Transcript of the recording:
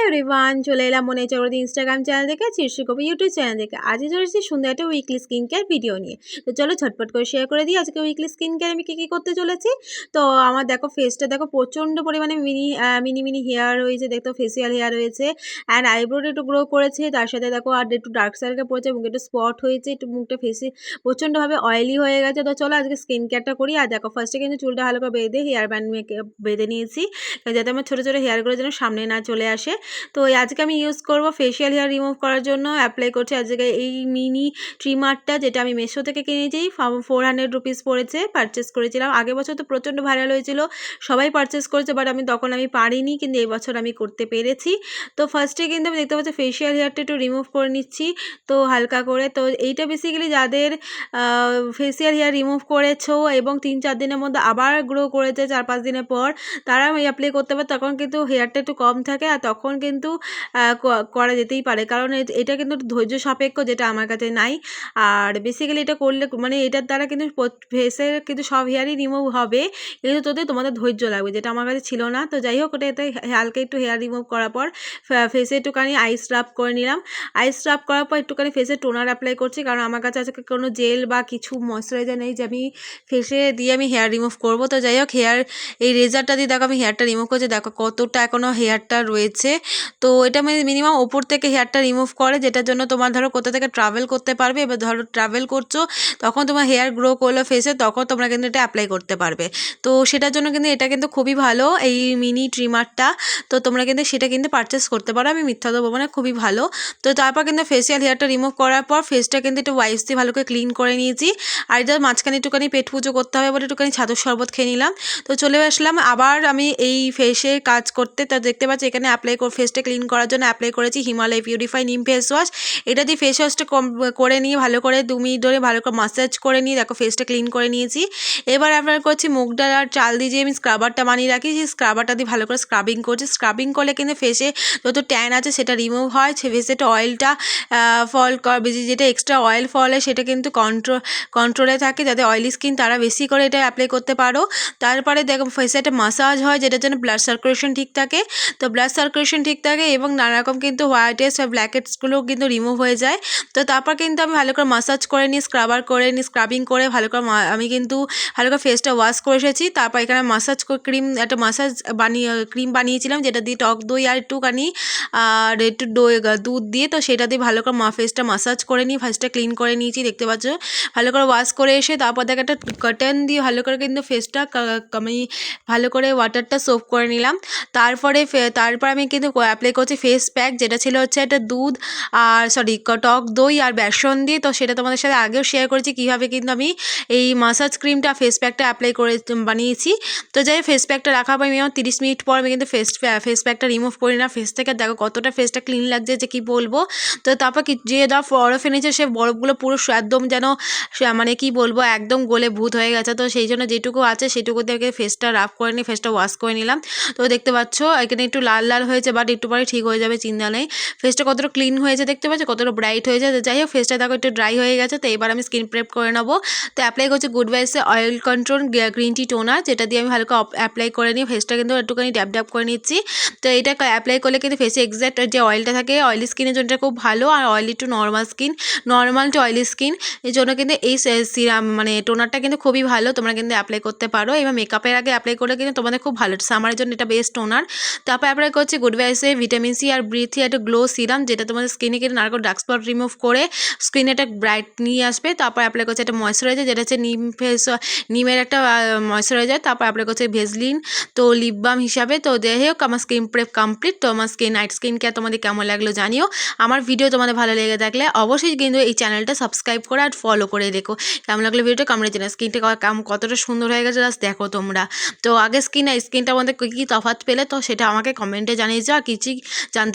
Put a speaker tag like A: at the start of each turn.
A: Everyone, চলে এলাম মনে চক্রবর্তী ইনস্টাগ্রাম চ্যানেল থেকে, শীর্ষে কবি ইউটিউব চ্যানেল থেকে। আজকে চলে এসেছি সুন্দর একটা উইকলি স্কিন কেয়ার ভিডিও নিয়ে। তো চলো ঝটপট করে শেয়ার করে দিই আজকে উইকলি স্কিন কেয়ার আমি কী করতে চলেছি। তো আমার দেখো ফেসটা দেখো প্রচণ্ড পরিমাণে মিনি হেয়ার রয়েছে, দেখতো ফেসিয়াল হেয়ার রয়েছে, অ্যান্ড আইব্রোটা একটু গ্রো করেছে, তার সাথে দেখো আর একটু ডার্ক সার্কেল পড়েছে, মুখে একটু স্পট হয়েছে, একটু মুখটা ফেসে প্রচণ্ডভাবে অয়েলি হয়ে গেছে। তো চলো আজকে স্কিন কেয়ারটা করি। আর দেখো ফার্স্টে কিন্তু চুলটা ভালো করে বেঁধে হেয়ার ব্যান্ড বেঁধে নিয়েছি, যাতে আমার ছোটো ছোটো হেয়ারগুলো যেন সামনে না চলে আসে। তো আজকে আমি ইউজ করব ফেশিয়াল হেয়ার রিমুভ করার জন্য অ্যাপ্লাই করছি আজকে এই মিনি ট্রিমারটা, যেটা আমি মেশো থেকে কিনেছি। 400 রুপিস পড়েছে, পারচেস করেছিলাম। আগের বছর তো প্রচণ্ড ভাইরাল হয়েছিল, সবাই পারচেস করেছে, বাট তখন আমি পারিনি, কিন্তু এই বছর আমি করতে পেরেছি। তো ফার্স্টে কিন্তু আমি দেখতে পাচ্ছি ফেশিয়াল হেয়ারটা একটু রিমুভ করে নিচ্ছি, তো হালকা করে। তো এইটা বেসিক্যালি যাদের ফেশিয়াল হেয়ার রিমুভ করেছো এবং 3-4 দিনের মধ্যে আবার গ্রো করেছে 4-5 দিনের পর, তারা অ্যাপ্লাই করতে পারে। তখন কিন্তু হেয়ারটা একটু কম থাকে, আর তখন কিন্তু করা যেতেই পারে, কারণ এটা কিন্তু ধৈর্য সাপেক্ষ, যেটা আমার কাছে নাই। আর বেসিক্যালি এটা করলে মানে এটার দ্বারা কিন্তু ফেসের কিন্তু সব হেয়ারই রিমুভ হবে, কিন্তু তোমাদের ধৈর্য লাগবে, যেটা আমার কাছে ছিল না। তো যাই হোক, ওটাতে হালকা একটু হেয়ার রিমুভ করার পর ফেসে একটুখানি আইস রাব করে নিলাম। আইস রাব করার পর একটুখানি ফেসে টোনার অ্যাপ্লাই করছি, কারণ আমার কাছে আজকে কোনো জেল বা কিছু ময়শ্চারাইজার নেই যে আমি ফেসে দিয়ে আমি হেয়ার রিমুভ করবো। তো যাই হোক, এই রেজারটা দিয়ে দেখো আমি হেয়ারটা রিমুভ করছি, দেখো কতটা এখনও হেয়ারটা রয়েছে। তো এটা মিনিমাম ওপর থেকে হেয়ারটা রিমুভ করে, যেটার জন্য তোমার ধরো কোথা থেকে ট্রাভেল করতে পারবে, এবার ধরো ট্রাভেল করছো, তখন তোমার হেয়ার গ্রো করলো ফেসে, তখন তোমরা কিন্তু এটা অ্যাপ্লাই করতে পারবে। তো সেটার জন্য কিন্তু এটা কিন্তু খুবই ভালো, এই মিনি ট্রিমারটা। তো তোমরা কিন্তু সেটা কিন্তু পারচেস করতে পারো, আমি মিথ্যা তো বলবো না, খুবই ভালো। তো তারপর কিন্তু ফেসিয়াল হেয়ারটা রিমুভ করার পর ফেসটা কিন্তু একটু ওয়াইপস দিয়ে ভালো করে ক্লিন করে নিয়েছি। আর এটা মাঝখানে একটুখানি পেট পুজো করতে হবে বলে একটুখানি ছাতুর শরবত খেয়ে নিলাম। তো চলে আসলাম আবার আমি এই ফেসে কাজ করতে। তা দেখতে পাচ্ছি এখানে ফেসটা ক্লিন করার জন্য অ্যাপ্লাই করেছি হিমালয় পিউরিফাই নিম ফেস ওয়াশ। এটা দিয়ে ফেস ওয়াশটা করে নিয়ে ভালো করে 2 মিনিট ধরে ভালো করে মাসাজ করে নিয়ে দেখো ফেসটা ক্লিন করে নিয়েছি। এবার অ্যাপ্লাই করছি মুগ ডাল আর চাল দিয়ে যে আমি স্ক্রাবারটা বানিয়ে রাখি, সেই স্ক্রাবারটা দিয়ে ভালো করে স্ক্রাবিং করছি। স্ক্রাবিং করলে কিন্তু ফেসে যত ট্যান আছে সেটা রিমুভ হয়, ফেসে একটা অয়েলটা যেটা এক্সট্রা অয়েল ফলে সেটা কিন্তু কন্ট্রোলে থাকে। যাদের অয়েলি স্কিন তারা বেশি করে এটা অ্যাপ্লাই করতে পারো। তারপরে দেখো ফেসে একটা মাসাজ হয়, যেটার জন্য ব্লাড সার্কুলেশন ঠিক থাকে। তো ব্লাড সার্কুলেশন ঠিক থাকে এবং নানা রকম কিন্তু হোয়াইট হেডস আর ব্ল্যাক হেডসগুলোও কিন্তু রিমুভ হয়ে যায়। তো তারপর কিন্তু আমি ভালো করে মাসাজ করে নিই, স্ক্রাবার করে নিই, স্ক্রাবিং করে ভালো করে আমি কিন্তু ভালো করে ফেসটা ওয়াশ করে এসেছি। তারপর এখানে মাসাজ একটা মাসাজ ক্রিম বানিয়েছিলাম, যেটা দিয়ে টক দই আর একটুখানি আর একটু দুধ দিয়ে, তো সেটা দিয়ে ভালো করে ফেসটা মাসাজ করে নিই, ফেসটা ক্লিন করে নিয়েছি দেখতে পাচ্ছ। ভালো করে ওয়াশ করে এসে তারপর দেখো একটা কটন দিয়ে ভালো করে কিন্তু ফেসটা আমি ভালো করে ওয়াটারটা সোপ করে নিলাম। তারপর আমি কিন্তু অ্যাপ্লাই করছি ফেস প্যাক, যেটা ছিল হচ্ছে একটা দুধ আর টক দই আর বেসন দিয়ে। তো সেটা তোমাদের সাথে আগেও শেয়ার করেছি কীভাবে কিন্তু আমি এই মাসাজ ক্রিমটা ফেস প্যাকটা অ্যাপ্লাই করে বানিয়েছি। তো যাই ফেস প্যাকটা রাখার পর মিনিমাম 30 মিনিট পর আমি কিন্তু ফেস প্যাকটা রিমুভ করি না ফেস থেকে। দেখো কতটা ফেসটা ক্লিন লাগছে যে কি বলবো। তো তারপর যে বরফ এনেছে সে বরফগুলো পুরো একদম যেন মানে কি বলবো একদম গলে ভূত হয়ে গেছে। তো সেই জন্য যেটুকু আছে সেটুকু দিয়ে ফেসটা রাফ করে নিই, ফেসটা ওয়াশ করে নিলাম। তো দেখতে পাচ্ছ এখানে একটু লাল লাল হয়েছে, বাট একটু পরে ঠিক হয়ে যাবে, চিন্তা নেই। ফেসটা কতটা ক্লিন হয়েছে দেখতে পাচ্ছ, কতটা ব্রাইট হয়েছে। তো যাই হোক ফেসটা দেখো একটু ড্রাই হয়ে গেছে। তো এবার আমি স্কিন প্রেপ করে নেবো। তো অ্যাপ্লাই করছি গুড ভাইবসের oil control green tea toner, যেটা দিয়ে আমি ভালো করে অ্যাপ্লাই করে নিই। ফেসটা কিন্তু একটুখানি ড্যাব ড্যাব করে নিচ্ছি। তো এটা অ্যাপ্লাই করলে কিন্তু ফেসে এক্স্যাক্ট যে অয়েলটা থাকে অয়েলি স্কিনের জন্য খুব ভালো, আর oily to normal skin, normal to oily skin এই জন্য কিন্তু এই সিরাম মানে টোনারটা কিন্তু খুবই ভালো, তোমরা কিন্তু অ্যাপ্লাই করতে পারো। এবার মেকআপের আগে অ্যাপ্লাই করলে কিন্তু তোমাদের খুব ভালো, সামারের জন্য এটা বেস্ট টোনার। তারপর অ্যাপ্লাই করছি গুড ভাইবসের ভিটামিন সি আর ব্রিথি একটা গ্লো সিরাম, যেটা তোমাদের স্কিনে কিন্তু নানা ডার্ক স্পট রিমুভ করে স্কিনে একটা ব্রাইট নিয়ে আসবে। তারপর অ্যাপ্লাই করছে একটা ময়শ্চারাইজার, যেটা হচ্ছে নিমের একটা ময়শ্চারাইজার। তারপর অ্যাপ্লাই করছে ভেজলিন, তো লিপ বাম হিসাবে। তো যাই হোক আমার স্কিন প্রেপ কমপ্লিট। তো আমার নাইট স্কিন কেয়ার তোমাদের কেমন লাগলো জানিও। আমার ভিডিও তোমাদের ভালো লেগে থাকলে অবশ্যই কিন্তু এই চ্যানেলটা সাবস্ক্রাইব করে আর ফলো করে রেখো। কেমন লাগলো ভিডিওটা কমেন্টে জানাও। স্কিনটা কতটা সুন্দর হয়ে গেছে জাস্ট দেখো তোমরা। তো আগে স্কিনটার মধ্যে কী তফাৎ পেলে তো সেটা আমাকে কমেন্টে জানিয়ে যাও, আর কিছু জানতে